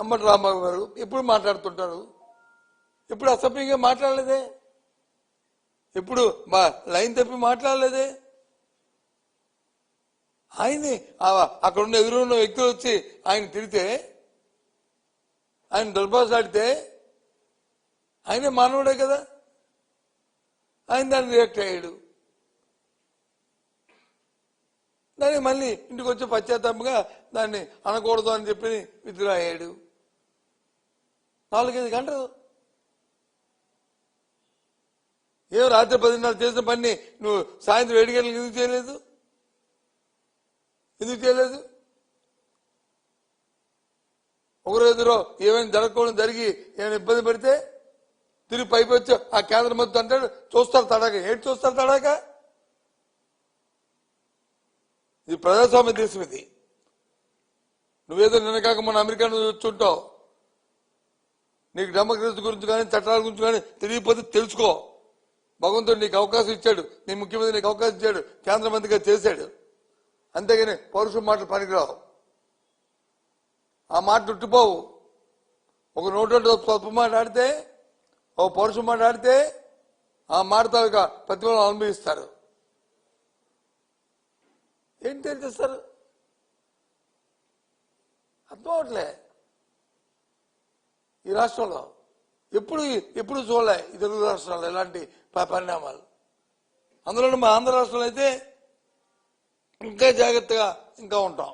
అంబటి రాంబాబు గారు ఎప్పుడు మాట్లాడుతుంటారు, ఎప్పుడు అసభ్యంగా మాట్లాడలేదే, ఎప్పుడు లైన్ తప్పి మాట్లాడలేదే. ఆయన్ని అక్కడున్న ఎదురున్న వ్యక్తులు వచ్చి ఆయన తిరిగితే, ఆయన దుర్భాషలాడితే ఆయనే మానవుడే కదా, ఆయన దాన్ని రియాక్ట్ అయ్యాడు. దాన్ని మళ్ళీ ఇంటికి వచ్చి పశ్చాత్తాపంగా దాన్ని అనకూడదు అని చెప్పి విత్డ్రా అయ్యాడు. 4-5 గంటలు ఏం రాత్రి 10:30 చేసిన పని నువ్వు సాయంత్రం 7 గంటలకు ఎందుకు చేయలేదు? ఒకరు ఎదురో ఏమైనా జరగకూడదు జరిగి ఏమైనా ఇబ్బంది పడితే తిరిగి పైకి వచ్చి ఆ కేంద్ర మంత్రి అంటాడు చూస్తారు తడాక. ఏంటి చూస్తారు తడాక? ఇది ప్రజాస్వామ్య దేశం. ఇది నువ్వేదో నిన్న కాక మన అమెరికా నుంచి వచ్చుంటావు, నీకు డెమోక్రసీ గురించి కానీ చట్టాల గురించి కానీ తెలియకపోతే తెలుసుకో. భగవంతుడు నీకు అవకాశం ఇచ్చాడు, నీ ముఖ్యమంత్రి నీకు అవకాశం ఇచ్చాడు, కేంద్ర మంత్రిగా చేశాడు. అంతేగాని పౌరుషం మాటలు పనికిరావు. ఆ మాట చుట్టుపోవు. ఒక నోటు స్వల్ప మాట ఆడితే, ఓ పౌరుషం మాట ఆడితే ఆ మాట తాలూకా ప్రతిఫలం అనుభవిస్తారు. ఏం తెలియజేస్తారు? అర్థం అవట్లే. ఈ రాష్ట్రంలో ఎప్పుడు చూడలే ఈ తెలుగు రాష్ట్రాల్లో ఇలాంటి పరిణామాలు. అందులో మా ఆంధ్ర రాష్ట్రంలో అయితే ఇంకా జాగ్రత్తగా ఇంకా ఉంటాం.